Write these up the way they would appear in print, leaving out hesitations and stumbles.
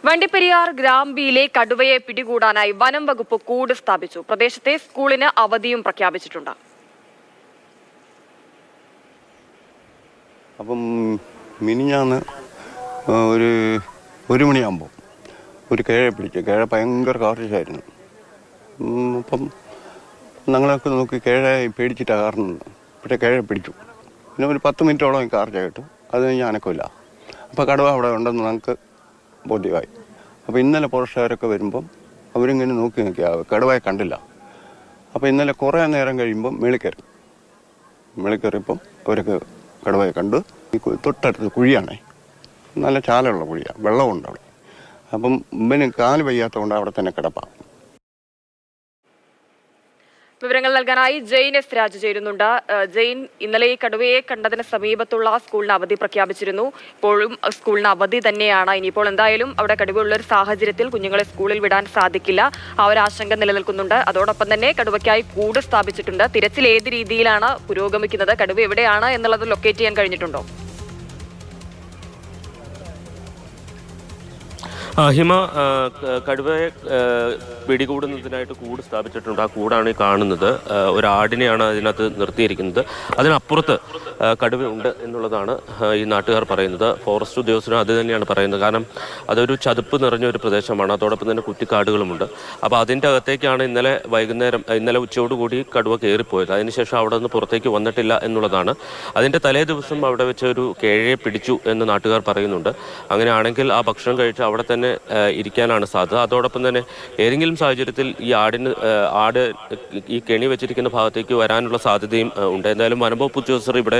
വണ്ടിപ്പെരിയാർ ഗ്രാമ്പിയിലെ കടുവയെ പിടികൂടാനായി വനം വകുപ്പ് കൂട് സ്ഥാപിച്ചു. പ്രദേശത്തെ സ്കൂളിന് അവധിയും പ്രഖ്യാപിച്ചിട്ടുണ്ട്. അപ്പം മിനിഞ്ഞാന്ന് ഒരു മണിയാകുമ്പോൾ ഒരു കേഴ പിടിച്ചു. കേഴ ഭയങ്കര കാർഷികമായിരുന്നു. അപ്പം ഞങ്ങളൊക്കെ നോക്കി കേഴ പേടിച്ചിട്ടാണ് കാരണമുണ്ട്. പക്ഷേ കേഴ പിടിച്ചു. പിന്നെ ഒരു 10 മിനിറ്റോളം കാർച്ച കിട്ടും. അത് കഴിഞ്ഞ് അനക്കമില്ല. അപ്പോൾ കടുവ അവിടെ ഉണ്ടെന്ന് ഞങ്ങൾക്ക് ബോധ്യമായി. അപ്പോൾ ഇന്നലെ ഫോറസ്റ്റുകാരൊക്കെ വരുമ്പം അവരിങ്ങനെ നോക്കിയാൽ കടുവയെ കണ്ടില്ല. അപ്പോൾ ഇന്നലെ കുറേ നേരം കഴിയുമ്പം മേളിക്കയറിയപ്പം അവരൊക്കെ കടുവയെ കണ്ട്. ഈ തൊട്ടടുത്ത് കുഴിയാണേ, നല്ല ചാലുള്ള കുഴിയാണ്, വെള്ളമുണ്ട് അവിടെ. അപ്പം ഇവന് കാല് വയ്യാത്തതുകൊണ്ട് അവിടെ തന്നെ കിടപ്പാം. വിവരങ്ങൾ നൽകാനായി ജെയിൻ എസ് രാജ് ചേരുന്നുണ്ട്. ജെയിൻ, ഇന്നലെ ഈ കടുവയെ കണ്ടതിന് സമീപത്തുള്ള സ്കൂളിന് അവധി പ്രഖ്യാപിച്ചിരുന്നു. ഇപ്പോഴും സ്കൂളിന് അവധി തന്നെയാണ്. ഇനിയിപ്പോൾ എന്തായാലും അവിടെ കടുവയുള്ള ഒരു സാഹചര്യത്തിൽ കുഞ്ഞുങ്ങളെ സ്കൂളിൽ വിടാൻ സാധിക്കില്ല. ആ ഒരു ആശങ്ക നിലനിൽക്കുന്നുണ്ട്. അതോടൊപ്പം തന്നെ കടുവയ്ക്കായി കൂട് സ്ഥാപിച്ചിട്ടുണ്ട്. തിരച്ചിൽ ഏത് രീതിയിലാണ് പുരോഗമിക്കുന്നത്? കടുവ എവിടെയാണ് എന്നുള്ളത് ലൊക്കേറ്റ് ചെയ്യാൻ കഴിഞ്ഞിട്ടുണ്ടോ? ഹിമ, കടുവയെ പിടികൂടുന്നതിനായിട്ട് കൂട് സ്ഥാപിച്ചിട്ടുണ്ട്. ആ കൂടാണ് ഈ കാണുന്നത്. ഒരാടിനെയാണ് അതിനകത്ത് നിർത്തിയിരിക്കുന്നത്. അതിനപ്പുറത്ത് കടുവ ഉണ്ട് എന്നുള്ളതാണ് ഈ നാട്ടുകാർ പറയുന്നത്. ഫോറസ്റ്റ് ഉദ്യോഗസ്ഥരും അത് തന്നെയാണ് പറയുന്നത്. കാരണം അതൊരു ചതുപ്പ് നിറഞ്ഞൊരു പ്രദേശമാണ്. അതോടൊപ്പം തന്നെ കുറ്റിക്കാടുകളുമുണ്ട്. അപ്പോൾ അതിൻ്റെ അകത്തേക്കാണ് ഇന്നലെ ഉച്ചയോടുകൂടി കടുവ കയറിപ്പോയത്. അതിനുശേഷം അവിടെ നിന്ന് പുറത്തേക്ക് വന്നിട്ടില്ല എന്നുള്ളതാണ്. അതിൻ്റെ തലേ ദിവസം അവിടെ വെച്ച് ഒരു കേഴയെ പിടിച്ചു എന്ന് നാട്ടുകാർ പറയുന്നുണ്ട്. അങ്ങനെയാണെങ്കിൽ ആ ഭക്ഷണം കഴിച്ച് അവിടെ തന്നെ ഇരിക്കാനാണ് സാധ്യത. അതോടൊപ്പം തന്നെ ഏതെങ്കിലും സാഹചര്യത്തിൽ ഈ ആട് ഈ കെണി വെച്ചിരിക്കുന്ന ഭാഗത്തേക്ക് വരാനുള്ള സാധ്യതയും ഉണ്ട്. എന്തായാലും വനംവകുപ്പ് ഉദ്യോഗസ്ഥർ ഇവിടെ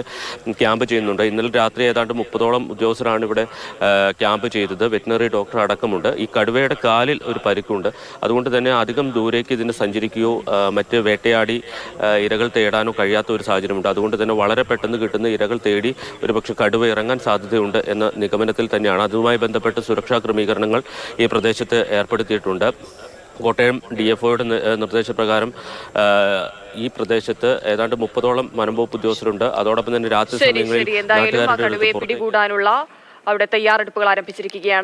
ക്യാമ്പ് ചെയ്യുന്നുണ്ട്. ഇന്നലെ രാത്രി ഏതാണ്ട് 30ഓളം ഉദ്യോഗസ്ഥരാണ് ഇവിടെ ക്യാമ്പ് ചെയ്തത്. വെറ്റിനറി ഡോക്ടർ അടക്കമുണ്ട്. ഈ കടുവയുടെ കാലിൽ ഒരു പരിക്കുണ്ട്. അതുകൊണ്ട് തന്നെ അധികം ദൂരേക്ക് ഇതിന് സഞ്ചരിക്കുകയോ മറ്റ് വേട്ടയാടി ഇരകൾ തേടാനോ കഴിയാത്ത ഒരു സാഹചര്യമുണ്ട്. അതുകൊണ്ട് തന്നെ വളരെ പെട്ടെന്ന് കിട്ടുന്ന ഇരകൾ തേടി ഒരുപക്ഷെ കടുവ ഇറങ്ങാൻ സാധ്യതയുണ്ട് എന്ന നിഗമനത്തിൽ തന്നെയാണ്. അതുമായി ബന്ധപ്പെട്ട് സുരക്ഷാ ക്രമീകരണങ്ങൾ ഈ പ്രദേശത്ത് ഏർപ്പെടുത്തിയിട്ടുണ്ട്. കോട്ടയം DFOയുടെ നിർദ്ദേശപ്രകാരം ഈ പ്രദേശത്ത് ഏതാണ്ട് 30ഓളം വനംവകുപ്പ് ഉദ്യോഗസ്ഥരുണ്ട്. അതോടൊപ്പം തന്നെ രാത്രി സമയങ്ങളിൽ പിടികൂടാനുള്ള അവിടെ തയ്യാറെടുപ്പുകൾ ആരംഭിച്ചിരിക്കുകയാണ്.